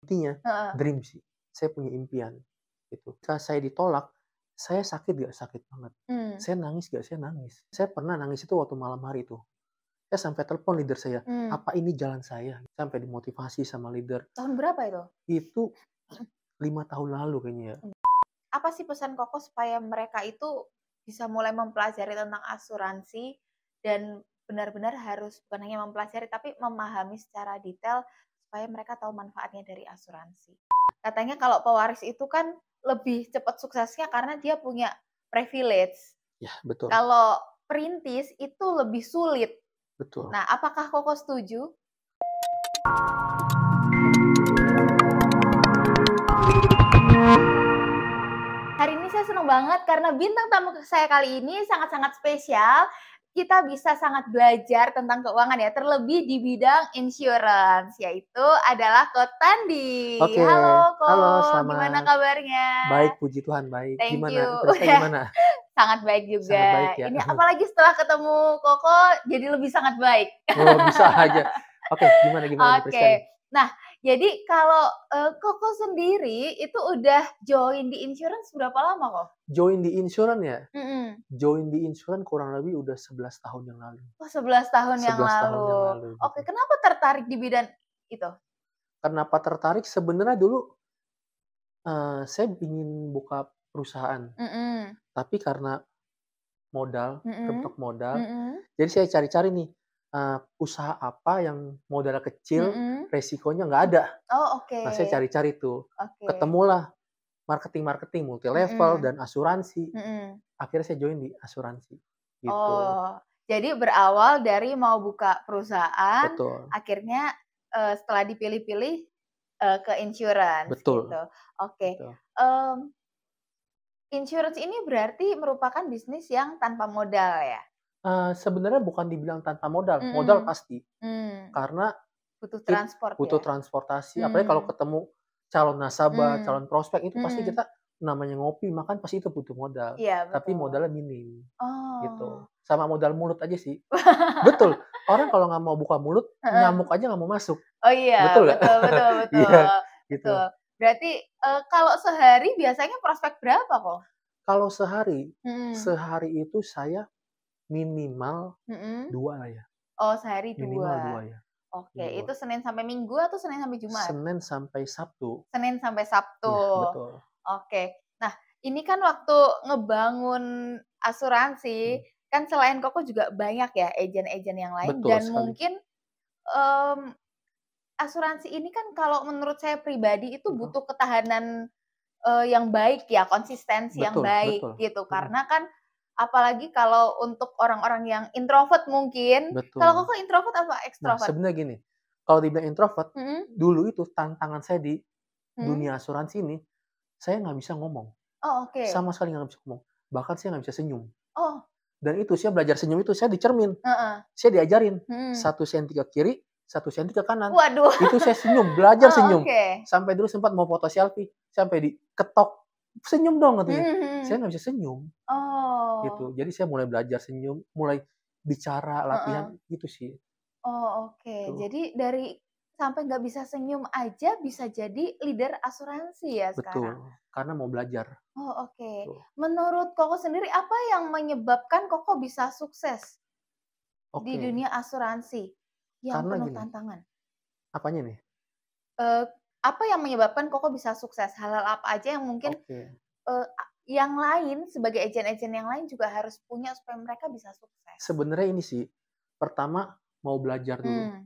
Intinya Heeh. dream sih, saya punya impian, gitu. Ketika saya ditolak, saya sakit nggak? Sakit banget. Mmm. Saya nangis nggak? Saya nangis. Saya pernah nangis itu waktu malam hari itu. Saya sampai telepon leader saya, Mmm. "Apa ini jalan saya?" Sampai dimotivasi sama leader. Tahun berapa itu? Itu 5 tahun lalu kayaknya ya. Apa sih pesan Koko supaya mereka itu bisa mulai mempelajari tentang asuransi dan benar-benar harus bukan hanya mempelajari tapi memahami secara detail supaya mereka tahu manfaatnya dari asuransi. Katanya kalau pewaris itu kan lebih cepat suksesnya karena dia punya privilege. Ya, betul, Kalau perintis itu lebih sulit. betul. Nah, apakah Koko setuju? Hari ini saya senang banget karena bintang tamu saya kali ini sangat-sangat spesial. Kita bisa sangat belajar tentang keuangan ya, terlebih di bidang insurance, yaitu adalah Ko Tandi. Oke, Halo Ko, halo gimana selamat. kabarnya? Baik, puji Tuhan baik. Thank Gimana, you. Priska gimana? Sangat baik Sangat baik juga. ya? Ini apalagi setelah ketemu Koko jadi lebih sangat baik. Oh, bisa aja. Oke, gimana gimana nih Priska nih? Oke. Nah, jadi kalau, Koko sendiri itu udah join di insurance berapa lama kok? Join di insurance ya? Mhm. Join di insurance kurang lebih udah 11 tahun yang lalu. Oh, 11 tahun yang 11 tahun yang lalu. lalu Oke, gitu. kenapa tertarik di bidang itu? Kenapa tertarik? Sebenarnya dulu, saya ingin buka perusahaan, Mhm. tapi karena modal, Mhm. terbentuk modal, Mhm. jadi saya cari-cari nih, usaha apa yang modalnya kecil, Mhm. resikonya nggak ada. Oh, oke. Nah, saya cari-cari tuh, Oke. ketemulah marketing-marketing multi level Mhm. dan asuransi. Mhm. Akhirnya saya join di asuransi, gitu. Oh, jadi berawal dari mau buka perusahaan, Betul, akhirnya, setelah dipilih-pilih, ke insurance betul, gitu. Oke, betul. mmm, insurance ini berarti merupakan bisnis yang tanpa modal ya? Sebenarnya bukan dibilang tanpa modal, modal Mhm. pasti. Mmm, Karena butuh transport butuh ya? transportasi, apalagi kalau Mmm. ketemu calon nasabah, Mmm. calon prospek, itu pasti Mhm. kita namanya ngopi, makan, pasti itu butuh modal, Iya, tapi betul. modalnya minim, gitu. Oh. Sama modal mulut aja sih. Betul, orang kalau nggak mau buka mulut, Heeh. nyamuk aja nggak mau masuk, Oh iya, betul nggak? betul betul Iya, betul, gitu. betul. Berarti, kalau sehari biasanya prospek berapa kok? Kalau sehari, Mhm. sehari itu saya minimal Mhm. 2 lah ya, Oh, sehari minimal 2. 2 ya, Oke, itu 2. Senin sampai Minggu atau Senin sampai Jumat? Senin sampai Sabtu. Senin sampai Sabtu. Iya, betul. Oke. Nah, ini kan waktu ngebangun asuransi, Mhm, kan selain Koko juga banyak ya agen-agen yang lain betul dan sekali. mungkin, mmm, asuransi ini kan kalau menurut saya pribadi itu Betul, butuh ketahanan, yang baik ya, konsistensi yang betul baik betul, gitu. mhm, Karena kan apalagi kalau untuk orang-orang yang introvert mungkin, kalau betul. Koko introvert apa Nah, ekstrovert? sebenarnya gini, kalau dibilang introvert, Mhm. dulu itu tantangan saya di Mhm. dunia asuransi ini, saya nggak bisa ngomong, Oh, oke. sama sekali nggak bisa ngomong, bahkan saya nggak bisa senyum. Oh, Dan itu saya belajar senyum itu saya dicermin, heeh. saya diajarin Mhm. 1 senti ke kiri, 1 senti ke kanan. Waduh. Itu saya senyum, belajar Oh, senyum. oke. Sampai dulu sempat mau foto selfie, sampai diketok, "Senyum dong," Mhm katanya. mhm. Saya nggak bisa senyum, gitu. Oh, Jadi saya mulai belajar senyum, mulai bicara, latihan, heeh. gitu sih, Oh, oke. tuh. Jadi dari sampai nggak bisa senyum aja bisa jadi leader asuransi ya Betul, sekarang? karena mau belajar, Oh, oke. tuh. Menurut Koko sendiri apa yang menyebabkan Koko bisa sukses di Oke, dunia asuransi yang karena penuh gini, tantangan? apanya nih? Eee, apa yang menyebabkan Koko bisa sukses? Hal-hal apa aja yang mungkin, Oke, yang lain sebagai agen-agen yang lain juga harus punya supaya mereka bisa sukses? sebenarnya ini sih, pertama mau belajar dulu, Mmm.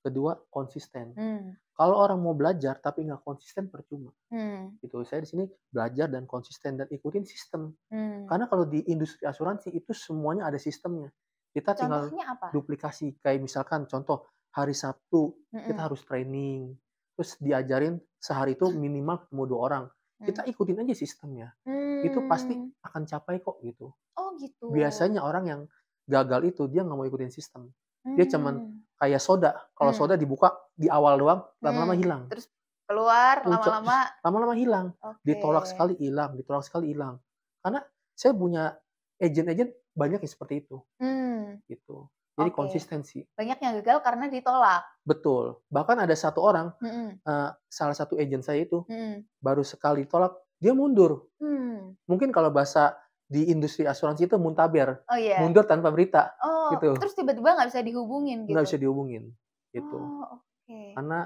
kedua konsisten. Mmm. Kalau orang mau belajar tapi nggak konsisten percuma, Mmm. gitu. Saya di sini belajar dan konsisten dan ikutin sistem. Mmm. Karena kalau di industri asuransi itu semuanya ada sistemnya. Kita tinggal Contohnya apa? duplikasi. Kayak misalkan contoh, hari Sabtu kita Mhm. harus training, terus diajarin sehari itu minimal ketemu 2 orang. Mmm. Kita ikutin aja sistemnya. Itu pasti Mmm. akan capai kok gitu. Oh gitu. Biasanya orang yang gagal itu dia nggak mau ikutin sistem. Dia cuman Mmm. kayak soda, kalau Mmm. soda dibuka di awal doang, lama-lama Mmm. hilang. Terus keluar Muncul, terus lama-lama lama-lama hilang. oke. Ditolak sekali hilang, ditolak sekali hilang. Karena saya punya agen-agen banyak yang seperti itu, Mmm. gitu. Jadi Oke. konsistensi. Banyak yang gagal karena ditolak. Betul. Bahkan ada satu orang, Mhm. salah satu agen saya itu, Mhm. baru sekali ditolak, dia mundur. Mmm. Mungkin kalau bahasa di industri asuransi itu muntaber, Oh, iya. mundur tanpa berita, Oh, gitu. terus tiba-tiba nggak bisa dihubungin Nggak gitu? bisa dihubungin, gitu. Oh, oke. Karena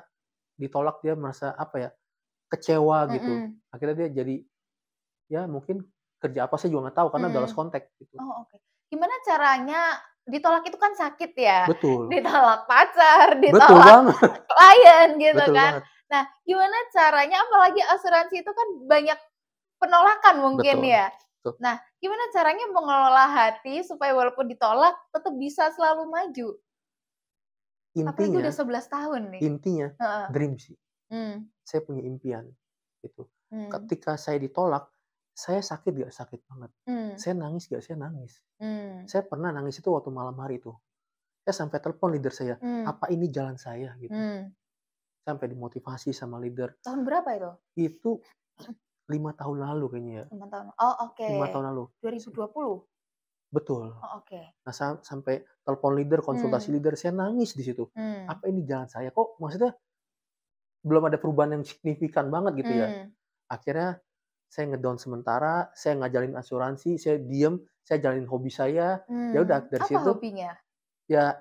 ditolak dia merasa, apa ya, kecewa gitu. Mhm. Akhirnya dia jadi, ya mungkin kerja apa saya juga nggak tahu karena udah lost Mhm. contact gitu. Oh, oke. Gimana caranya ditolak itu kan sakit ya, Betul. ditolak pacar, Betul ditolak banget. klien gitu Betul kan. banget. Nah, gimana caranya apalagi asuransi itu kan banyak penolakan mungkin Betul. ya. Betul. Nah, gimana caranya mengelola hati supaya walaupun ditolak tetap bisa selalu maju? Apalagi udah Intinya 11 tahun nih. intinya Heeh. dream sih. Mmm. Saya punya impian, gitu. Mmm. Ketika saya ditolak, saya sakit nggak? Sakit banget. Mmm. Saya nangis nggak? Saya nangis. Mmm. Saya pernah nangis itu waktu malam hari itu. Saya sampai telepon leader saya, Mmm. "Apa ini jalan saya?" Gitu. Mmm. Sampai dimotivasi sama leader. Tahun berapa itu? Itu 5 tahun lalu kayaknya ya. 5 tahun. Oh, oke. 5 tahun lalu. 2020? Betul. Oh, oke. Nah, sampai telepon leader, konsultasi Mmm. leader, saya nangis di situ. Mmm. Apa ini jalan saya? Kok maksudnya belum ada perubahan yang signifikan banget gitu ya. Mmm. Akhirnya saya ngedown sementara, saya ngajalin asuransi, saya diem, saya jalanin hobi saya. Ya udah dari Apa situ hobinya? ya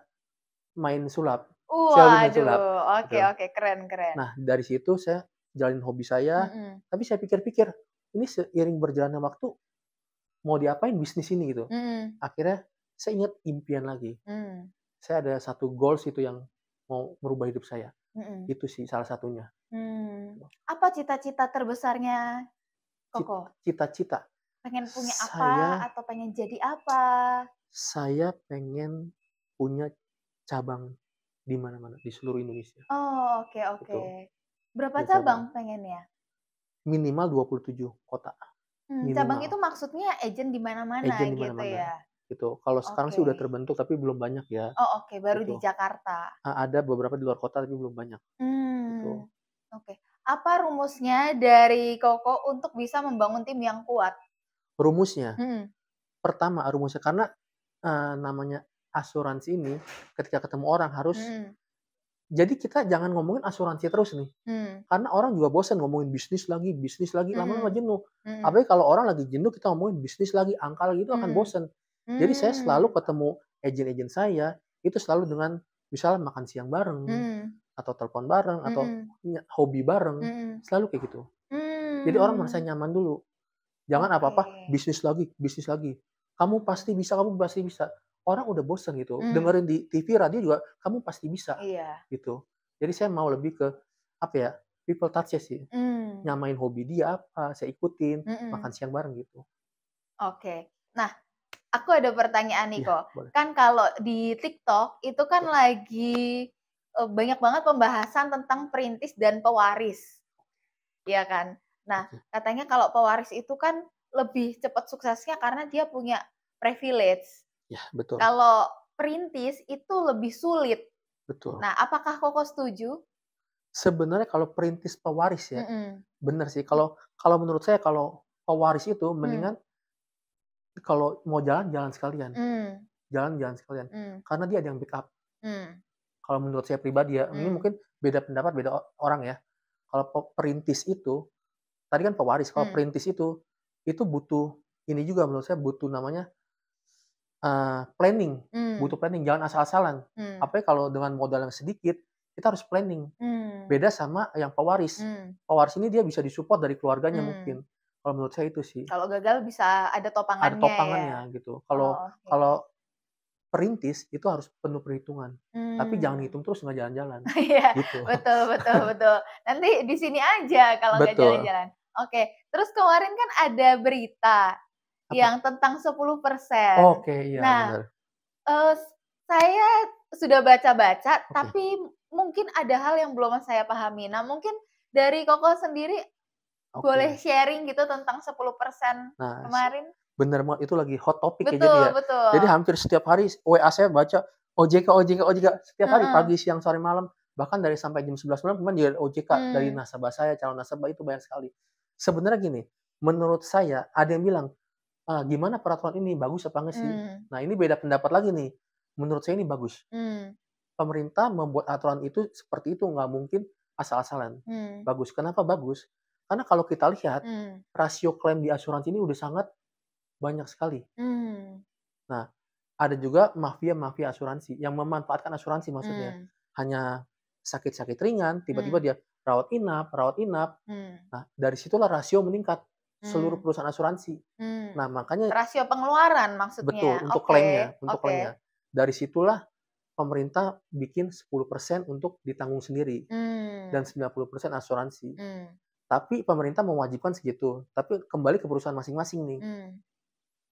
main sulap. Saya hobi main sulap, Waduh, oke gitu. oke, keren keren. Nah, dari situ saya jalanin hobi saya, Mhm. tapi saya pikir-pikir, ini seiring berjalannya waktu mau diapain bisnis ini gitu. Mhm. Akhirnya saya ingat impian lagi. Mmm. Saya ada satu goals itu yang mau merubah hidup saya. Mhm. Itu sih salah satunya. Apa cita-cita terbesarnya Cit- Koko? Cita-cita. Pengen punya apa Saya atau pengen jadi apa? saya pengen punya cabang di mana-mana di seluruh Indonesia. Oh, oke oke. Gitu. Berapa Punya cabang pengennya? Minimal 27 kota. Cabang Minimal. itu maksudnya agent di mana-mana Agent di gitu mana-mana. ya? Gitu. Kalau sekarang sih Oke. udah terbentuk tapi belum banyak ya. Oh, oke, baru di Gitu. Jakarta. Ada beberapa di luar kota tapi belum banyak. Gitu. Oke. Apa rumusnya dari Koko untuk bisa membangun tim yang kuat? Rumusnya, Mhm. pertama rumusnya karena namanya asuransi ini ketika ketemu orang harus Mhm. jadi kita jangan ngomongin asuransi terus nih. Mmm. Karena orang juga bosan ngomongin bisnis lagi, lama-lama Mhm. jenuh. Mhm. Apalagi kalau orang lagi jenuh kita ngomongin bisnis lagi, angka lagi, itu akan Mhm. bosan. Jadi saya selalu ketemu agen-agen saya, itu selalu dengan misalnya makan siang bareng, Mhm. atau telepon bareng, atau Mhm. hobi bareng, Mhm. selalu kayak gitu. Jadi orang merasa Mmm. nyaman dulu. Jangan apa-apa Oke. bisnis lagi, bisnis lagi. Kamu pasti bisa, kamu pasti bisa. Orang udah bosan gitu. Mmm. Dengerin di TV, radio juga, kamu pasti bisa. Iya. Gitu. Jadi saya mau lebih ke, apa ya, people touch sih. Mmm. Nyamain hobi dia apa, saya ikutin, makan Mhm. siang bareng gitu. Oke. Nah, aku ada pertanyaan nih, Iya, Ko. boleh. Kan kalau di TikTok itu kan Ya. lagi, banyak banget pembahasan tentang perintis dan pewaris, iya kan? Nah, Oke. katanya kalau pewaris itu kan lebih cepat suksesnya karena dia punya privilege. Ya, betul. Kalau perintis itu lebih sulit. Betul. Nah, apakah Koko setuju? Sebenarnya kalau perintis pewaris ya, Mhm. bener sih. Kalau menurut saya kalau pewaris itu mendingan kalau mau jalan, jalan sekalian. Mmm. Jalan sekalian. Mmm. Karena dia ada yang backup. Mmm. Kalau menurut saya pribadi ya, ini Mmm. mungkin beda pendapat, beda orang ya. Kalau perintis itu, tadi kan pewaris, kalau Mmm. perintis itu butuh ini juga menurut saya butuh namanya planning, Mmm. butuh planning, jangan asal-asalan. Mmm. Apalagi kalau dengan modal yang sedikit, kita harus planning. Mmm. Beda sama yang pewaris. Mmm. Pewaris ini dia bisa disupport dari keluarganya Mmm. mungkin. Kalau menurut saya itu sih. Kalau gagal bisa ada Ada topangannya ya? topangannya gitu. Oh, oke. Kalau perintis itu harus penuh perhitungan. Tapi jangan Mmm. hitung terus nggak jalan-jalan. Iya, Gitu. betul betul betul. Nanti di sini aja kalau nggak Betul. jalan-jalan. Oke, terus kemarin kan ada berita Apa? yang tentang 10%. Oke, iya Nah, benar. saya sudah baca-baca, Oke. tapi mungkin ada hal yang belum saya pahami. Nah, mungkin dari Koko sendiri boleh Oke. sharing gitu tentang 10% Nah, kemarin? bener banget itu lagi hot topic ya jadi Betul ya. betul. Jadi hampir setiap hari WA saya baca OJK setiap hari Heeh. pagi, siang, sore, malam. Bahkan dari sampai jam 11 malam kemarin juga OJK dari Mmm. nasabah saya, calon nasabah itu banyak sekali. Sebenarnya gini, menurut saya ada yang bilang, "Gimana peraturan ini, bagus apa enggak sih?" Mmm. Nah, ini beda pendapat lagi nih. Menurut saya ini bagus. Hmm. Pemerintah membuat aturan itu seperti itu, nggak mungkin asal-asalan. Hmm. Bagus. Kenapa bagus? Karena kalau kita lihat, Hmm. rasio klaim di asuransi ini udah sangat banyak sekali. Hmm. Nah, ada juga mafia-mafia asuransi yang memanfaatkan asuransi maksudnya. Hmm. Hanya sakit-sakit ringan, tiba-tiba Hmm. dia rawat inap, rawat inap. Hmm. Nah, dari situlah rasio meningkat seluruh Hmm. perusahaan asuransi. Hmm. Nah, makanya Rasio pengeluaran maksudnya. betul untuk Oke, klaimnya, untuk oke. klaimnya. Dari situlah pemerintah bikin 10% untuk ditanggung sendiri dan Hmm. 90% asuransi. Hmm. Tapi pemerintah mewajibkan segitu. Tapi kembali ke perusahaan masing-masing nih. Hmm.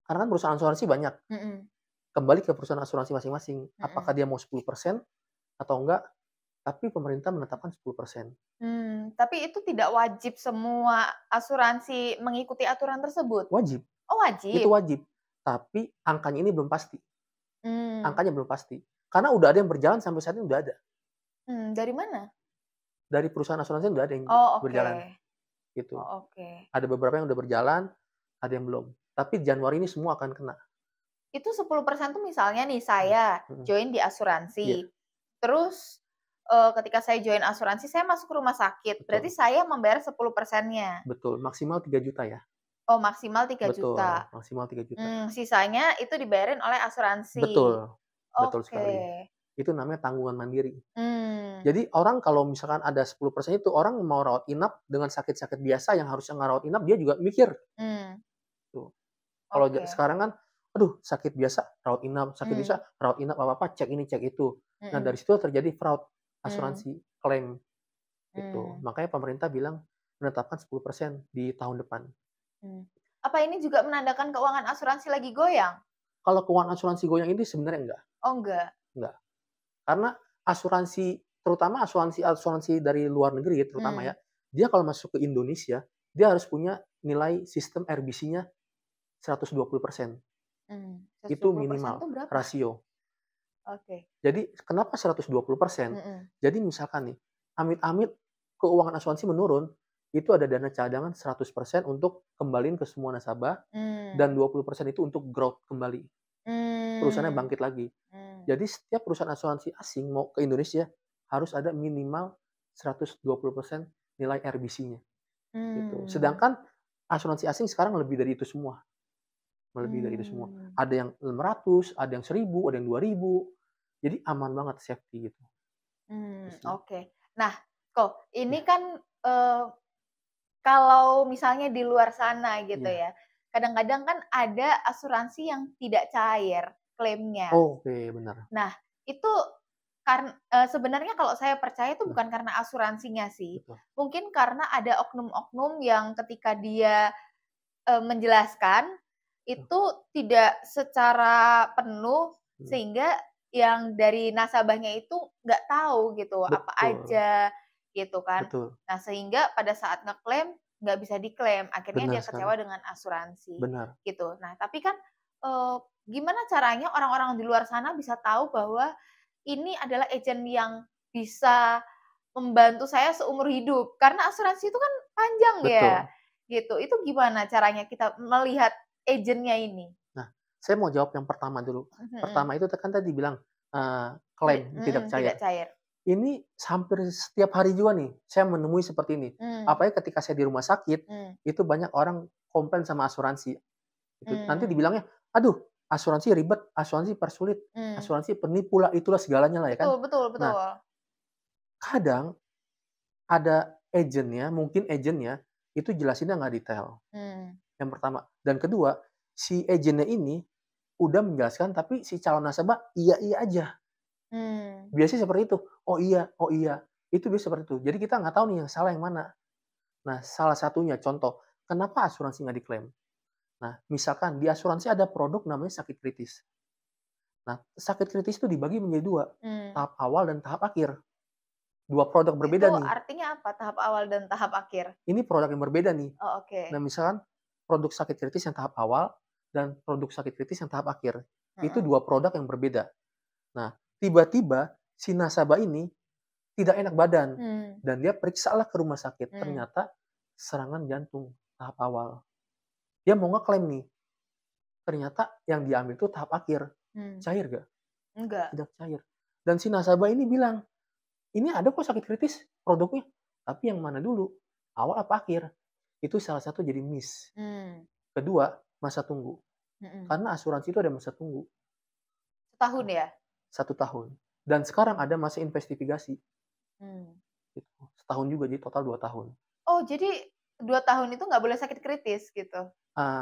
Karena kan perusahaan asuransi banyak. Hmm. Kembali ke perusahaan asuransi masing-masing. Hmm. Apakah dia mau 10% atau enggak? Tapi pemerintah menetapkan 10%. Tapi itu tidak wajib semua asuransi mengikuti aturan tersebut? Wajib. Oh, Itu wajib? wajib. Tapi angkanya ini belum pasti. Hmm. Angkanya belum pasti. Karena udah ada yang berjalan sampai saat ini udah ada. Dari mana? Dari perusahaan asuransi udah ada yang Oh, oke. berjalan. Gitu. Oh, oke. Ada beberapa yang udah berjalan, ada yang belum. Tapi Januari ini semua akan kena. Itu 10% tuh misalnya nih saya Mhm. join di Iya, asuransi. Terus, ketika saya join asuransi saya masuk ke rumah sakit. Berarti betul. saya membayar 10%-nya? Betul, maksimal 3 juta ya. Oh, maksimal 3 Betul, juta. maksimal 3 juta. Sisanya itu dibayarin oleh asuransi? Betul, betul sekali. Oke. Itu namanya tanggungan mandiri. Mmm. Jadi orang kalau misalkan ada 10% itu, orang mau rawat inap dengan sakit-sakit biasa yang harusnya nggak rawat inap, dia juga mikir Mmm. tuh. Kalau Oke. sekarang kan, aduh sakit biasa rawat inap, sakit biasa Mmm. rawat inap, apa-apa cek ini cek itu. Nah Mhm. dari situ terjadi fraud Mmm. asuransi, klaim gitu. Mmm. Makanya pemerintah bilang menetapkan 10% di tahun depan. Mmm. Apa ini juga menandakan keuangan asuransi lagi goyang? Kalau keuangan asuransi goyang ini sebenarnya Oh, enggak? enggak. Karena asuransi, terutama asuransi dari luar negeri terutama Mmm. ya, dia kalau masuk ke Indonesia, dia harus punya nilai sistem RBC-nya 120%. Itu 120% minimal tuh berapa? rasio. Oke. Jadi kenapa 120%? Mhm. Jadi misalkan nih, amit-amit keuangan asuransi menurun, itu ada dana cadangan 100% untuk kembaliin ke semua nasabah dan Mmm. 20% itu untuk growth kembali. Perusahaannya Mmm. bangkit lagi. Mmm. Jadi setiap perusahaan asuransi asing mau ke Indonesia harus ada minimal 120% nilai RBC-nya gitu. Mmm. Sedangkan asuransi asing sekarang lebih dari itu semua, melebihi dari itu semua. Mmm. Ada yang 600, ada yang 1.000, ada yang 2.000. Jadi aman banget, safety gitu. Itu sih. Oke. Nah, kok ini Iya, kan, kalau misalnya di luar sana gitu iya. ya, kadang-kadang kan ada asuransi yang tidak cair klaimnya. Oke, benar. Nah, itu sebenarnya kalau saya percaya itu Nah, bukan karena asuransinya sih, betul. mungkin karena ada oknum-oknum yang ketika dia, menjelaskan, Betul. itu tidak secara penuh, Mhm. sehingga yang dari nasabahnya itu nggak tahu gitu, apa Betul, aja, gitu kan. betul. Nah, sehingga pada saat ngeklaim, nggak bisa diklaim, akhirnya Benar dia sekali. kecewa dengan asuransi, Benar. gitu. Nah, tapi kan, gimana caranya orang-orang di luar sana bisa tahu bahwa ini adalah agen yang bisa membantu saya seumur hidup? Karena asuransi itu kan panjang ya, Betul. gitu. Itu gimana caranya kita melihat agennya ini? Nah, saya mau jawab yang pertama dulu. Mhm. Pertama itu kan tadi bilang, klaim tidak Tidak cair. cair. Ini hampir setiap hari juga nih, saya menemui seperti ini. Mmm. Apalagi ketika saya di rumah sakit, Mmm. itu banyak orang komplain sama asuransi. Itu nanti Mmm. dibilangnya, "Aduh, asuransi ribet, asuransi persulit, Mmm. asuransi penipu lah, itulah segalanya lah," ya kan. Betul, betul, Nah, betul. kadang ada agennya, mungkin agennya itu jelasinnya nggak detail, Mmm. yang pertama. Dan kedua, si agennya ini udah menjelaskan tapi si calon nasabah iya-iya aja. Mmm. Biasanya seperti itu, "Oh iya, oh iya." Itu biasa seperti itu. Jadi kita nggak tahu nih yang salah yang mana. Nah, salah satunya contoh, kenapa asuransi nggak diklaim? Nah, misalkan di asuransi ada produk namanya sakit kritis. Nah, sakit kritis itu dibagi menjadi 2, Mmm. tahap awal dan tahap akhir. 2 produk Itu berbeda nih. artinya apa tahap awal dan tahap akhir? Ini produk yang berbeda nih. Oh, Nah, oke. misalkan produk sakit kritis yang tahap awal dan produk sakit kritis yang tahap akhir. Itu Heeh. 2 produk yang berbeda. Nah, tiba-tiba si nasabah ini tidak enak badan Mmm. dan dia periksalah ke rumah sakit, Mmm. ternyata serangan jantung tahap awal. Dia mau ngeklaim nih, ternyata yang diambil itu tahap akhir. Mmm. Cair nggak? Enggak. tidak cair. Dan si nasabah ini bilang, "Ini ada kok sakit kritis produknya, tapi yang mana dulu? Awal apa akhir?" Itu salah satu jadi miss. Mmm, Kedua, masa tunggu. mhm. Karena asuransi itu ada masa tunggu, Setahun ya? 1 tahun. Dan sekarang Mmm, ada masa investigasi, mmm. gitu. Setahun juga, jadi total 2 tahun. Oh, jadi 2 tahun itu nggak boleh sakit kritis gitu?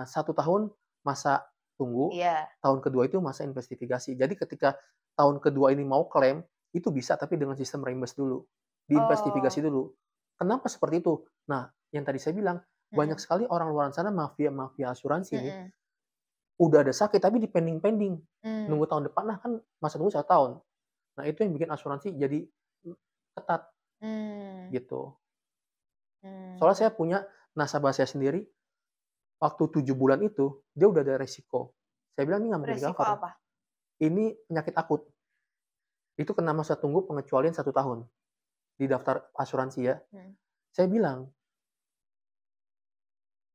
1 tahun masa tunggu, Iya. tahun kedua itu masa investigasi. Jadi ketika tahun kedua ini mau klaim, itu bisa tapi dengan sistem reimburse dulu, diinvestigasi Oh, dulu. Kenapa seperti itu? Nah, yang tadi saya bilang, banyak mhm, sekali orang luar sana mafia-mafia asuransi ini, mhm, udah ada sakit tapi dipending-pending. mmm, Nunggu tahun depan, nah kan masa tunggu 1 tahun. Nah, itu yang bikin asuransi jadi ketat mmm, gitu. Soalnya mmm. saya punya nasabah saya sendiri, waktu 7 bulan itu, dia udah ada resiko. Saya bilang, "Ini nggak mungkin Resiko di-cover. apa? Ini penyakit akut." Itu kena masa tunggu pengecualian 1 tahun di daftar asuransi ya. Mhm, Saya bilang,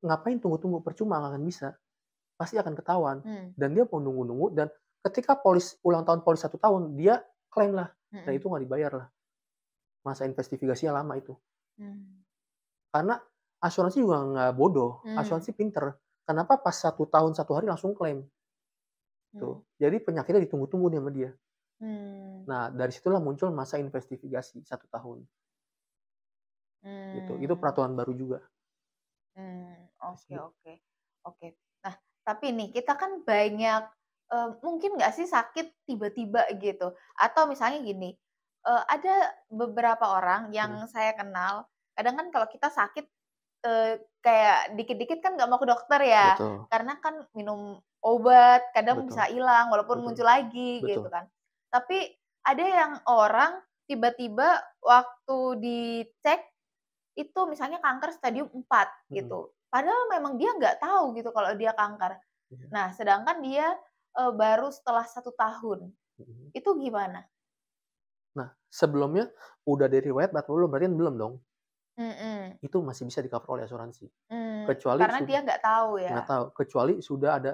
"Ngapain tunggu-tunggu, percuma nggak akan bisa, pasti akan ketahuan." mmm, Dan dia mau nunggu-nunggu dan ketika polis ulang tahun polis 1 tahun, dia klaim lah, dan mhm, itu nggak dibayar lah. Masa investigasinya lama itu. mmm, Karena asuransi juga nggak bodoh, mmm, asuransi pinter. Kenapa pas 1 tahun 1 hari langsung klaim, tuh. mmm, Jadi penyakitnya ditunggu-tunggu nih sama dia. mmm, Nah, dari situlah muncul masa investigasi 1 tahun, gitu. Itu mmm. peraturan baru juga, itu Oke, sih. oke, oke. Nah, tapi nih kita kan banyak, mungkin nggak sih sakit tiba-tiba gitu? Atau misalnya gini, ada beberapa orang Mhm, yang saya kenal, kadang kan kalau kita sakit, kayak dikit-dikit kan nggak mau ke dokter ya, betul karena kan minum obat kadang betul bisa hilang walaupun betul muncul lagi gitu betul. kan. Tapi ada yang orang tiba-tiba waktu dicek itu misalnya kanker stadium 4 Mhm, gitu. Padahal memang dia nggak tahu gitu kalau dia kanker. iya, Nah, sedangkan dia, baru setelah 1 tahun. mhm. Itu gimana? Nah, sebelumnya udah dari riwayat atau belum? Berarti kan belum dong? Mhm, Itu masih bisa di-cover oleh asuransi. mmm, Kecuali karena dia nggak tahu ya? nggak tahu, kecuali sudah ada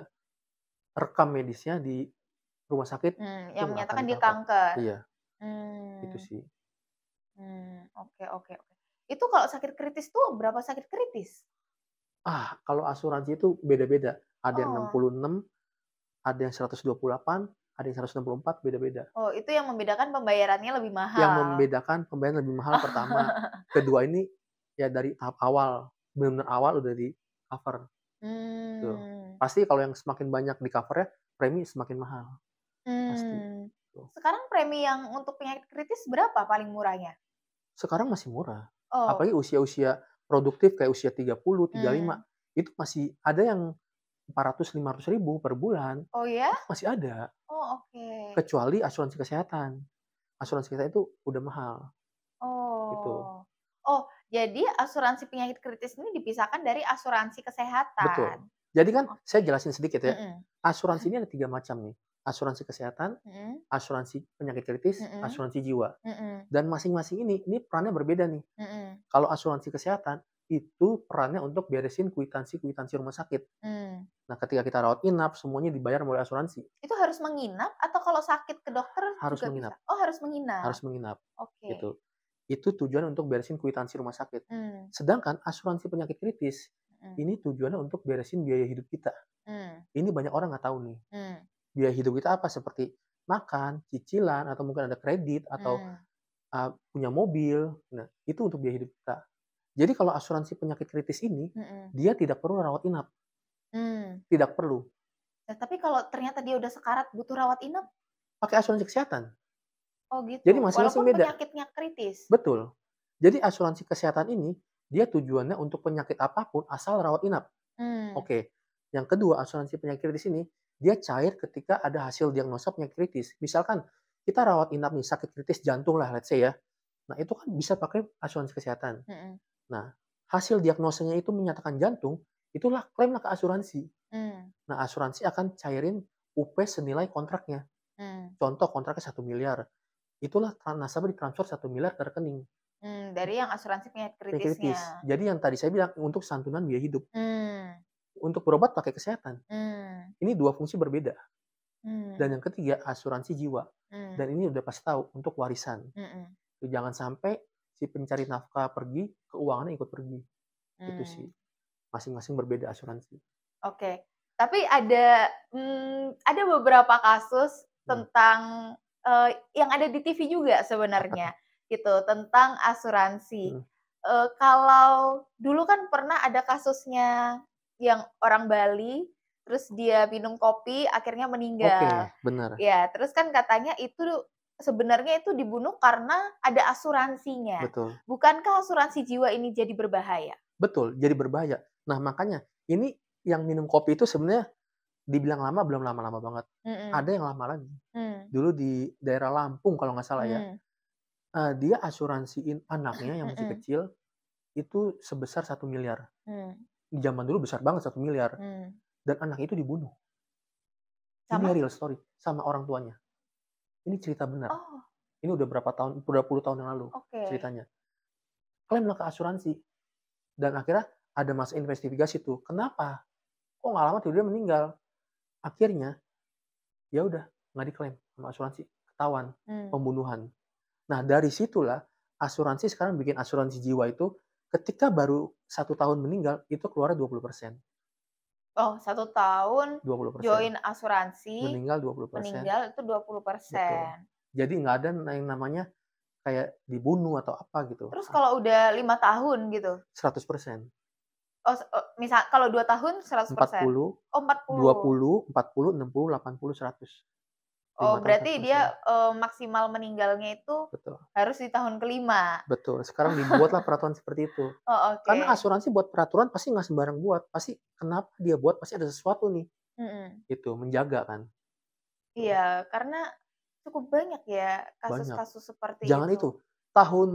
rekam medisnya di rumah sakit, itu Yang nggak akan menyatakan dia di-cover. kanker. Iya, itu Mmm, sih. oke, oke, oke. Itu kalau sakit kritis tuh berapa sakit kritis? Kalau asuransi itu beda-beda. Ada yang Oh, 66, ada yang 128, ada yang 164, beda-beda. oh itu yang membedakan pembayarannya lebih Yang mahal. membedakan pembayaran lebih mahal pertama, kedua ini ya dari tahap awal, benar-benar awal udah di-cover, gitu. Mmm. Pasti kalau yang semakin banyak di-cover-nya, premi semakin mahal, pasti, Mmm. tuh. Sekarang premi yang untuk penyakit kritis berapa paling murahnya? Sekarang masih murah, Oh, apalagi usia-usia produktif kayak usia 30, 35, mmm. itu masih ada yang 400.000, 500.000 per bulan, Oh ya? itu masih ada, Oh oke. kecuali asuransi kesehatan. Asuransi kesehatan itu udah mahal, gitu. Oh. Oh, jadi asuransi penyakit kritis ini dipisahkan dari asuransi Betul. kesehatan? Jadi kan saya Oke. jelasin sedikit ya, Mhm. asuransi ini ada 3 macam nih, asuransi kesehatan, Mhm, asuransi penyakit kritis, mhm, asuransi jiwa. mhm, Dan masing-masing ini perannya berbeda nih. mhm, Kalau asuransi kesehatan, itu perannya untuk beresin kwitansi-kwitansi rumah sakit. mmm. Nah, ketika kita rawat inap, semuanya dibayar oleh asuransi. Itu harus menginap atau kalau sakit ke dokter Harus juga bisa? menginap Oh harus menginap. harus menginap, Oke. gitu. Itu tujuan untuk beresin kwitansi rumah sakit. Mmm, Sedangkan asuransi penyakit kritis, mhm, ini tujuannya untuk beresin biaya hidup kita. mmm, Ini banyak orang nggak tahu nih. mmm, Biaya hidup kita apa? Seperti makan, cicilan, atau mungkin ada kredit, atau mmm, punya mobil. Nah, itu untuk biaya hidup kita. Jadi kalau asuransi penyakit kritis ini, mhm, dia tidak perlu rawat inap, mmm. tidak perlu. Nah, tapi kalau ternyata dia udah sekarat butuh rawat inap? Pakai asuransi kesehatan. Oh gitu, Jadi masing-masing walaupun beda. penyakitnya kritis? Betul. Jadi asuransi kesehatan ini, dia tujuannya untuk penyakit apapun asal rawat inap. Mmm, Oke. Yang kedua, asuransi penyakit kritis ini, dia cair ketika ada hasil diagnosa penyakit kritis. Misalkan kita rawat inap nih, sakit kritis jantung lah, let's say ya. Nah, itu kan bisa pakai asuransi kesehatan. mhm, Nah, hasil diagnosanya itu menyatakan jantung, itulah klaimlah ke asuransi. mmm, Nah, asuransi akan cairin UP senilai kontraknya. mmm, Contoh kontraknya 1 miliar. Itulah nasabah ditransfer 1 miliar ke rekening. dari yang asuransi penyakit Penyakit kritisnya. kritis. Jadi yang tadi saya bilang untuk santunan biaya hidup. Mmm, Untuk berobat pakai kesehatan. mmm, Ini dua fungsi berbeda. Dan yang ketiga asuransi jiwa. Hmm. Dan ini udah pasti tahu untuk warisan. Jangan sampai si pencari nafkah pergi, keuangannya ikut pergi. Itu sih. Masing-masing berbeda asuransi. Oke. Tapi ada beberapa kasus tentang yang ada di TV juga sebenarnya gitu tentang asuransi. Kalau dulu kan pernah ada kasusnya yang orang Bali terus dia minum kopi akhirnya meninggal. Oke, benar. Ya, terus kan katanya itu sebenarnya itu dibunuh karena ada asuransinya. Betul. Bukankah asuransi jiwa ini jadi berbahaya? Betul, jadi berbahaya. Nah, makanya ini yang minum kopi itu sebenarnya dibilang lama belum lama-lama banget. Ada yang lama lagi. Dulu di daerah Lampung kalau nggak salah ya. Dia asuransiin anaknya yang masih kecil itu sebesar 1 miliar. Di zaman dulu besar banget 1 miliar. Dan anak itu dibunuh. Ini real story sama orang tuanya. Ini cerita benar. Ini udah berapa tahun, udah puluh tahun yang lalu ceritanya. Klaimlah ke asuransi. Dan akhirnya ada masa investigasi tuh. Kenapa? Kok nggak lama tiba-tiba meninggal? Akhirnya ya udah nggak diklaim sama asuransi, ketahuan pembunuhan. Nah dari situlah asuransi sekarang bikin asuransi jiwa itu ketika baru 1 tahun meninggal itu keluarnya 20%. Oh, 1 tahun 20%. join asuransi, meninggal 20%. meninggal itu 20%. Betul. Jadi nggak ada yang namanya kayak dibunuh atau apa gitu. Terus kalau udah 5 tahun gitu? 100%. Misal kalau 2 tahun 100%? 40, oh 40. 20, 40, 60, 80, 100. Oh berarti dia maksimal meninggalnya itu betul. Harus di tahun kelima. Betul. Sekarang dibuatlah peraturan seperti itu. Oh, oke. Karena asuransi buat peraturan pasti nggak sembarang buat. Pasti kenapa dia buat pasti ada sesuatu nih. Itu menjaga kan. Iya, karena cukup banyak ya kasus-kasus seperti Jangan itu. Tahun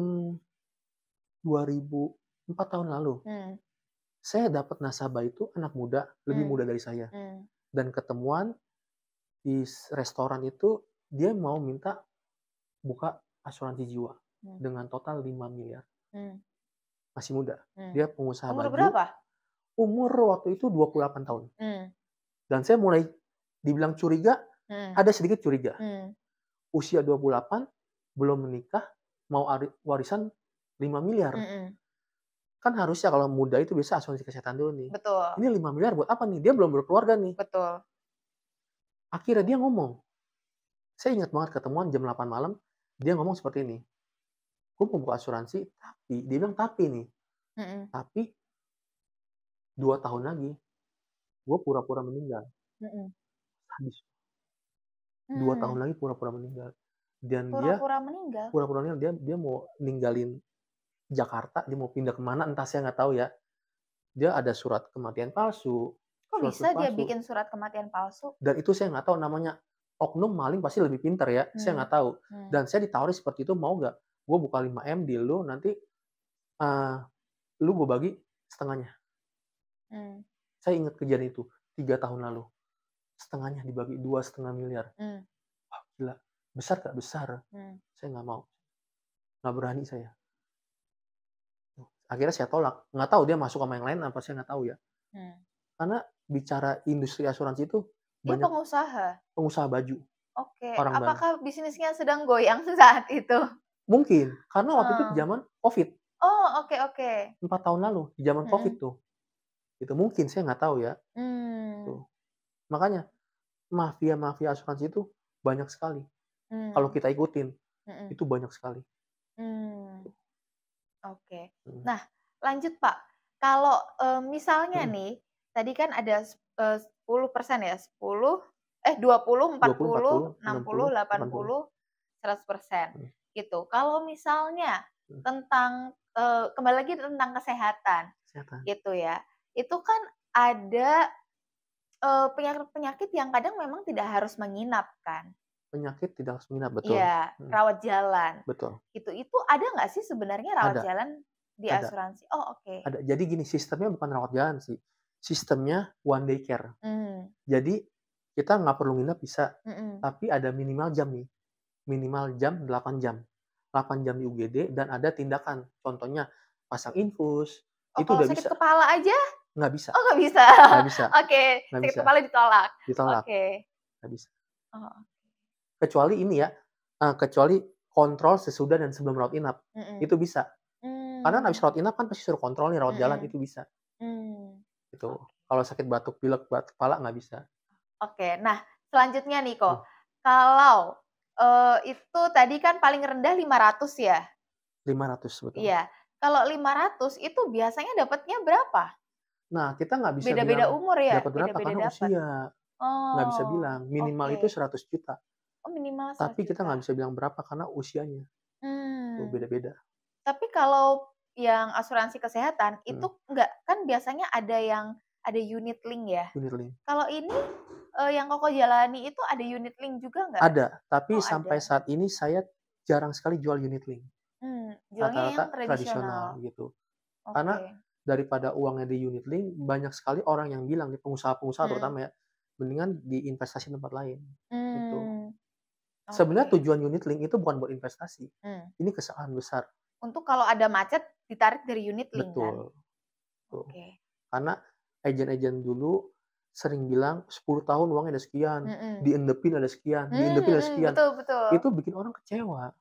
2004 tahun lalu. Saya dapat nasabah itu anak muda, lebih muda dari saya. Dan ketemuan di restoran itu dia mau minta buka asuransi jiwa dengan total 5 miliar. Masih muda. Dia pengusaha Umur baju. Berapa? Umur waktu itu 28 tahun. Dan saya mulai dibilang curiga, ada sedikit curiga. Usia 28, belum menikah, mau warisan 5 miliar. Kan harusnya kalau muda itu bisa asuransi kesehatan dulu nih. Betul. Ini 5 miliar buat apa nih? Dia belum berkeluarga nih. Betul. Akhirnya dia ngomong. Saya ingat banget ketemuan jam 8 malam, dia ngomong seperti ini. Gue mau buka asuransi, tapi, dia bilang tapi nih. Tapi 2 tahun lagi, gue pura-pura meninggal. Habis. 2 tahun lagi pura-pura meninggal. Dan pura-pura meninggal? Pura-pura meninggal, dia mau ninggalin Jakarta, dia mau pindah kemana, entah saya nggak tahu ya. Dia ada surat kematian palsu. Kok bisa dia bikin surat kematian palsu? Dan itu saya nggak tahu namanya. Oknum maling pasti lebih pintar ya, saya nggak tahu. Dan saya ditawari seperti itu, mau nggak? Gue buka 5M di lu, nanti lu gue bagi setengahnya. Saya ingat kejadian itu, 3 tahun lalu. Setengahnya dibagi 2,5 miliar. Wah, gila. Besar gak? Besar. Saya nggak mau. Nggak berani saya. Akhirnya saya tolak. Nggak tahu dia masuk sama yang lain apa, saya nggak tahu ya. Karena bicara industri asuransi itu banyak pengusaha baju. Oke. Apakah bisnisnya sedang goyang saat itu? Mungkin. Karena waktu itu di zaman COVID. Oh, oke. 4 tahun lalu. Di zaman COVID tuh. Itu mungkin. Saya nggak tahu ya. Tuh. Makanya mafia asuransi itu banyak sekali. Kalau kita ikutin. Itu banyak sekali. Oke. Nah, lanjut Pak. Kalau misalnya nih, tadi kan ada 10% ya, 20, 40, 60, 80, 100%. Gitu. Kalau misalnya tentang kembali lagi tentang kesehatan. Gitu ya. Itu kan ada penyakit-penyakit yang kadang memang tidak harus menginap kan. Penyakit tidak harus menginap, betul. Iya, rawat jalan. Betul. Itu ada nggak sih sebenarnya rawat jalan di asuransi? Oh, oke. Ada. Jadi gini, sistemnya bukan rawat jalan sih. Sistemnya one day care. Jadi kita nggak perlu nginep bisa, tapi ada minimal jam nih. Minimal jam 8 jam. 8 jam di UGD dan ada tindakan. Contohnya pasang infus. Itu udah bisa. Sakit kepala aja? Nggak bisa. Oh, nggak bisa. Nggak bisa. Oke, sakit kepala ditolak. Ditolak. Oke. Nggak bisa. Oh, Kecuali ini ya, kecuali kontrol sesudah dan sebelum rawat inap, mhm. itu bisa. Karena habis Mmm, rawat inap kan pasti suruh kontrol nih rawat jalan, mhm. itu bisa, Mmm. gitu. Oke. Kalau sakit batuk pilek, kepala nggak bisa. Oke. Nah, selanjutnya nih Mmm, kok, kalau, itu tadi kan paling rendah 500 ya? 500 betul. Iya. Kalau 500 itu biasanya dapatnya berapa? Nah, kita nggak bisa Beda-beda bilang umur ya? dapat berapa Beda-beda karena dapat? usia, nggak bisa Oh, bilang, minimal oke. itu 100 juta. Oh, minimal Tapi Rp100.000. kita nggak bisa bilang berapa karena usianya, tuh Mmm. beda-beda. Tapi kalau yang asuransi kesehatan itu Mhm, enggak, kan biasanya ada unit link ya? unit link. Kalau ini, yang Kakak jalani itu ada unit link juga nggak? Ada, tapi Oh, sampai ada. saat ini saya jarang sekali jual unit link, Jualnya yang rata-rata tradisional. tradisional gitu. Karena Oke. daripada uangnya di unit link, banyak sekali orang yang bilang nih, pengusaha-pengusaha Mhm. terutama ya, mendingan diinvestasi tempat lain, gitu. Mmm, Sebenarnya oke. tujuan unit link itu bukan buat investasi, Mmm. ini kesalahan besar. Untuk kalau ada macet ditarik dari unit link kan? Betul, tuh. Oke. Karena agen-agen dulu sering bilang 10 tahun uangnya ada sekian, Mhm. diendepin ada sekian, diendepin ada Mhm, sekian. betul betul. Itu bikin orang kecewa.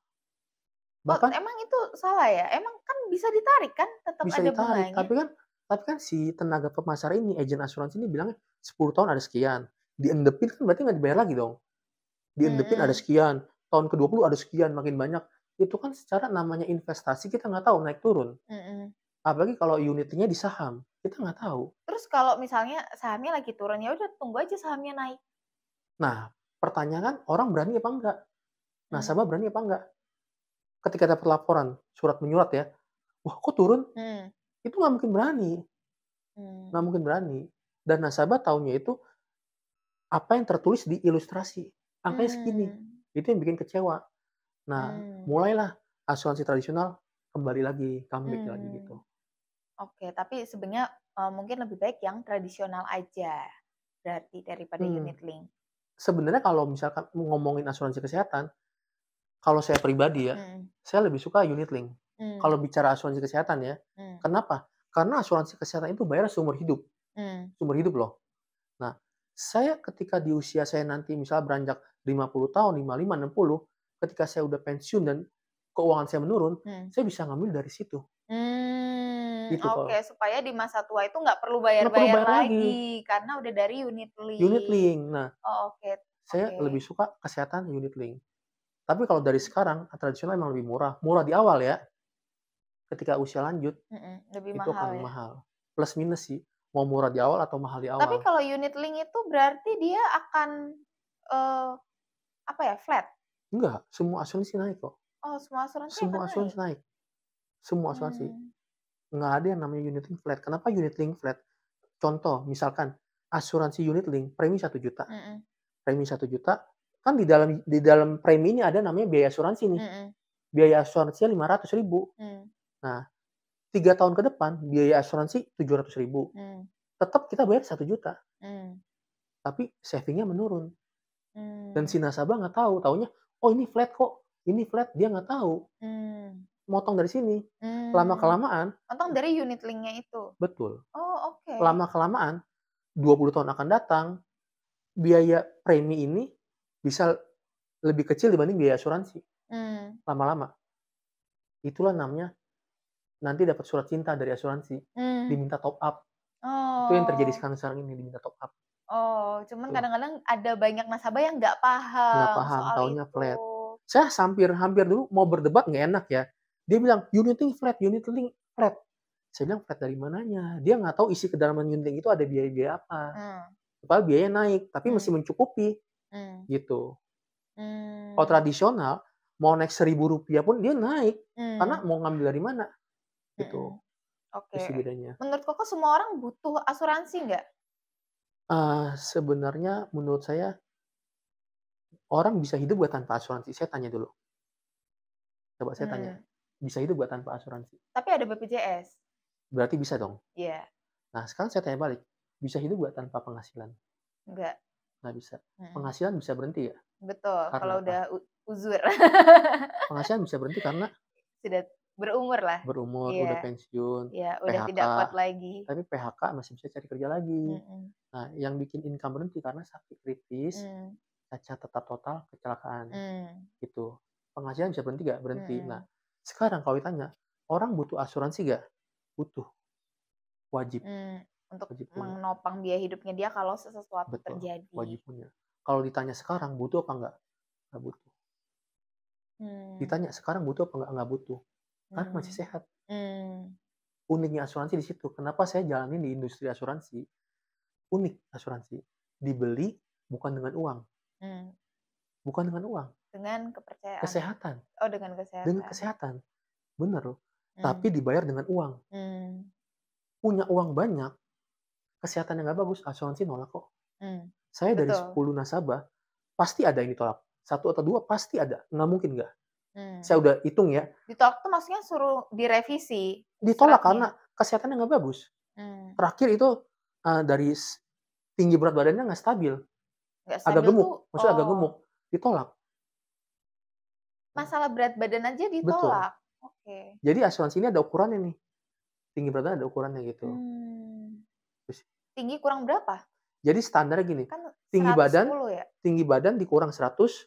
Oh, Bahkan emang itu salah ya? Emang kan bisa ditarik kan? Tetap bisa ada ditarik, bunganya? tapi kan si tenaga pemasar ini, agen asuransi ini bilangnya 10 tahun ada sekian, diendepin kan berarti nggak dibayar lagi dong. Diendepin ada Mhm. sekian, tahun ke-20 ada sekian, makin banyak. Itu kan secara namanya investasi kita nggak tahu naik turun. Mhm. Apalagi kalau unitnya di saham, kita nggak tahu. Terus kalau misalnya sahamnya lagi turun, ya udah tunggu aja sahamnya naik. Nah, pertanyaan orang berani apa enggak? Mmm, Nasabah berani apa enggak? Ketika dapat laporan, surat menyurat ya, "Wah kok turun?" mhm, Itu nggak mungkin berani, nggak mmm, mungkin berani. Dan nasabah taunya itu apa yang tertulis di ilustrasi, angkanya segini. mmm, Itu yang bikin kecewa. Nah, mmm, mulailah asuransi tradisional kembali lagi, comeback lagi gitu. mmm. Oke, tapi sebenarnya, mungkin lebih baik yang tradisional aja, berarti daripada Hmm, unit link? sebenarnya kalau misalkan ngomongin asuransi kesehatan, kalau saya pribadi ya, Mhm, saya lebih suka unit link. mmm, Kalau bicara asuransi kesehatan ya. mmm, Kenapa? Karena asuransi kesehatan itu bayar mmm, seumur hidup loh. Nah, saya ketika di usia saya nanti misalnya beranjak 50 tahun, 55, 60, ketika saya udah pensiun dan keuangan saya menurun, mmm. saya bisa ngambil dari situ. Gitu Oke, kalau supaya di masa tua itu nggak perlu nggak perlu bayar-bayar bayar lagi, lagi, karena udah dari unit unit link. link. Nah, Oh, oke saya oke. lebih suka kesehatan unit link. Tapi kalau dari sekarang, tradisional emang lebih murah. Murah di awal ya, ketika usia lanjut, Lebih itu mahal akan ya? mahal. Plus minus sih, mau murah di awal atau mahal di Tapi awal. kalau unit link itu berarti dia akan, eee, apa ya, flat? Enggak, semua asuransi naik kok. Oh, semua asuransi Semua akan asuransi naik? naik, semua asuransi. Mmm, Nggak ada yang namanya unit link flat. Kenapa unit link flat? Contoh, misalkan asuransi unit link premi 1 juta. mhm, Premi 1 juta, kan di dalam premi ini ada namanya biaya asuransi nih. mhm, Biaya asuransinya 500 ribu. mmm, Nah, 3 tahun ke depan biaya asuransi 700 ribu. mmm, Tetap kita bayar 1 juta, mmm, tapi savingnya menurun. Dan mmm, si nasabah nggak tahu, taunya, "Oh ini flat kok, ini flat." Dia nggak tahu, mmm, motong dari sini. mmm. Lama-kelamaan Untung dari unit link-nya itu? betul, Oh, oke. lama-kelamaan 20 tahun akan datang, biaya premi ini bisa lebih kecil dibanding biaya asuransi, Mmm, lama-lama. Itulah namanya nanti dapat surat cinta dari asuransi, mmm, diminta top up. Itu yang terjadi oh. sekarang-sekarang ini, diminta top up, Oh, cuman tuh. kadang-kadang ada banyak nasabah yang nggak Nggak paham paham, soal taunya itu. flat. Saya hampir hampir dulu mau berdebat nggak enak ya, dia bilang, unit link flat." Saya bilang, "Flat dari mananya?" Dia nggak tahu isi kedalaman unit link itu ada biaya-biaya apa. Mmm, Padahal biayanya naik, tapi masih mmm, mencukupi, mmm, gitu. Kalau mmm, tradisional, mau naik Rp1.000 pun dia naik, karena mmm, mau ngambil dari mana, gitu. mhm, Itu oke. sih bedanya. Menurut Kakak semua orang butuh asuransi nggak? Sebenarnya menurut saya, orang bisa hidup nggak tanpa asuransi? Saya tanya dulu, coba saya tanya, Mmm, bisa hidup nggak tanpa asuransi? tapi ada BPJS? Berarti bisa dong. Iya, Nah, sekarang saya tanya balik, bisa hidup nggak tanpa penghasilan? nggak? Nggak bisa. Mhm, Penghasilan bisa berhenti ya? betul, Karena kalau apa? udah uzur. Penghasilan bisa berhenti karena Sudah berumur-lah. berumur, udah Iya pensiun, iya, udah PHK, tidak kuat lagi. tapi PHK masih bisa cari kerja lagi. Mhm, Nah, yang bikin income berhenti karena sakit kritis, mmm, cacat tetap total, kecelakaan, Mmm, gitu. Penghasilan bisa berhenti nggak? Berhenti. Nah, mhm, sekarang kalau ditanya, orang butuh asuransi nggak? Butuh, wajib, mmm, untuk wajib punya. menopang biaya hidupnya dia kalau sesuatu Betul, terjadi. wajib punya. Kalau ditanya sekarang butuh apa enggak? Nggak butuh. Mmm, Ditanya sekarang butuh apa enggak? Nggak butuh. Karena masih mmm, sehat. mmm, Uniknya asuransi di situ. Kenapa saya jalanin di industri asuransi? Unik asuransi. Dibeli bukan dengan uang, mmm, bukan dengan uang, dengan kepercayaan. kesehatan, Oh, dengan dengan kesehatan. kesehatan. Bener loh. Mmm, Tapi dibayar dengan uang. mmm, Punya uang banyak, kesehatannya nggak bagus, asuransi nolak kok. mmm, Saya dari betul, 10 nasabah, pasti ada yang ditolak. Satu atau dua pasti ada, nggak mungkin nggak. mmm. Saya udah hitung ya, Ditolak tuh maksudnya suruh direvisi ditolak suratnya? karena kesehatannya nggak bagus. Mmm, Terakhir itu dari tinggi berat badannya nggak stabil, nggak agak stabil tuh gemuk, maksudnya agak oh, gemuk, ditolak. masalah berat badan aja Betul. ditolak? Oke. Jadi asuransi ini ada ukurannya nih, tinggi berat badan ada ukurannya gitu. Mmm, Terus, tinggi kurang berapa? jadi standarnya gini, Kan tinggi badan 110 ya? tinggi badan dikurang 100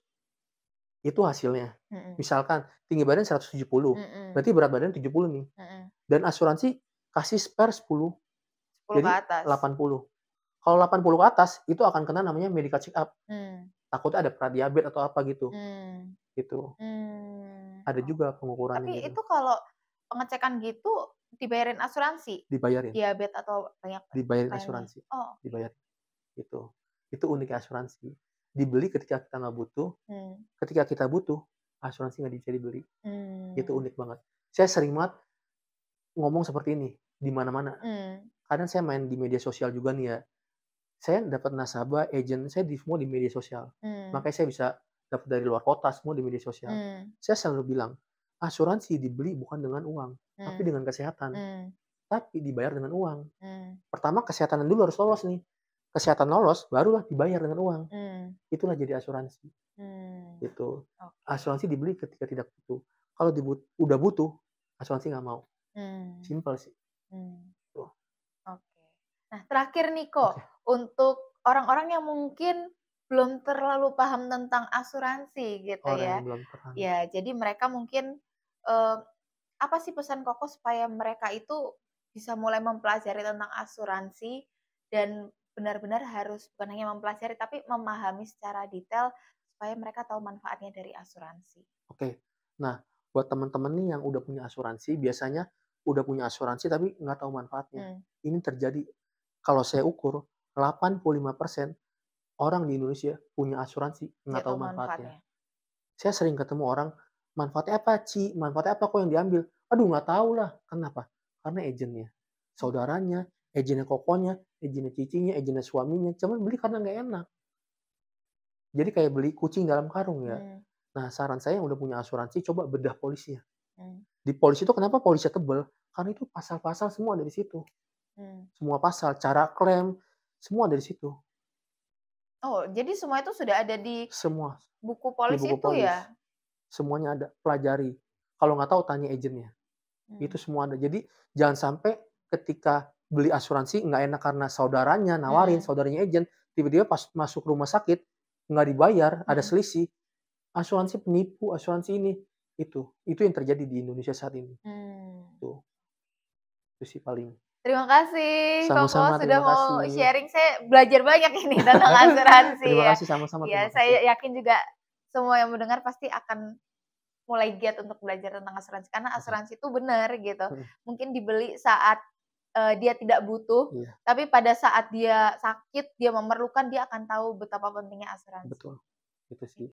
itu hasilnya. Mhm, Misalkan tinggi badan 170, mhm, berarti berat badan 70 nih. mhm, Dan asuransi kasih spare 10, 10 ke jadi atas? 80. Kalau 80 ke atas, itu akan kena namanya medical check up. Mmm, Takutnya ada pradiabetes atau apa gitu. mmm, Gitu. mmm, Ada juga oke. pengukurannya Tapi gitu. itu kalau pengecekan gitu dibayarin asuransi? Dibayarin, Diabetes atau banyak dibayarin lainnya? asuransi. Oh, oke. Dibayarin, gitu. Itu uniknya asuransi. Dibeli ketika kita nggak butuh, Mmm, ketika kita butuh, asuransi nggak bisa dibeli. Itu mmm, unik banget. Saya sering banget ngomong seperti ini, di mana-mana. mmm, Kadang saya main di media sosial juga nih ya. Saya dapat nasabah, agent saya semua di media sosial. mmm, Makanya saya bisa dapat dari luar kota semua di media sosial. mmm, Saya selalu bilang, asuransi dibeli bukan dengan uang, tapi mmm, dengan kesehatan. mmm, Tapi dibayar dengan uang. mmm, Pertama kesehatan dulu harus lolos nih. Kesehatan lolos, barulah dibayar dengan uang. mmm, Itulah jadi asuransi. mmm, Gitu. oke, Asuransi dibeli ketika tidak butuh. Kalau udah butuh, asuransi nggak mau. mmm, Simpel sih. mmm. Tuh. Oke. Nah, terakhir nih kok, Oke. untuk orang-orang yang mungkin belum terlalu paham tentang asuransi gitu Orang ya. yang belum paham. Ya, jadi mereka mungkin, eee, apa sih pesan Koko supaya mereka itu bisa mulai mempelajari tentang asuransi dan benar-benar harus bukan hanya mempelajari tapi memahami secara detail supaya mereka tahu manfaatnya dari asuransi? Oke. Nah, buat teman-teman nih yang udah punya asuransi, biasanya udah punya asuransi tapi nggak tahu manfaatnya. Mmm, Ini terjadi. Kalau saya ukur, 85% orang di Indonesia punya asuransi, nggak nggak tahu tahu manfaatnya. manfaatnya. Saya sering ketemu orang, "Manfaatnya apa, Ci? Manfaatnya apa kok yang diambil?" "Aduh nggak tahu lah." Kenapa? Karena agennya, Mmm, saudaranya, agennya kokonya, agennya cicinya, agennya suaminya, cuman beli karena nggak enak. Jadi kayak beli kucing dalam karung ya. mmm, Nah, saran saya yang udah punya asuransi, coba bedah polisnya. mmm, Di polis itu kenapa polisnya tebel? Karena itu pasal-pasal semua ada di situ. mmm. Semua pasal, cara klaim, semua ada di situ. Oh, jadi semua itu sudah ada di Semua buku di polis buku itu polis. ya? Semuanya ada, pelajari. Kalau nggak tahu tanya agennya. Mmm, Itu semua ada. Jadi jangan sampai ketika beli asuransi nggak enak karena saudaranya nawarin, mhm, saudaranya agen, tiba-tiba pas masuk rumah sakit nggak dibayar, ada mhm. selisih, asuransi penipu, asuransi ini, itu yang terjadi di Indonesia saat ini. Mmm. Tuh, itu sih paling. Terima kasih Sama-sama, Koko sudah terima mau kasih. sharing, saya belajar banyak ini tentang asuransi Terima ya. kasih, sama-sama, Iya, terima kasih. saya yakin juga semua yang mendengar pasti akan mulai giat untuk belajar tentang asuransi, karena Oke, asuransi itu benar gitu. mhm, Mungkin dibeli saat, dia tidak butuh, iya, tapi pada saat dia sakit, dia memerlukan, dia akan tahu betapa pentingnya asuransi. betul, itu sih.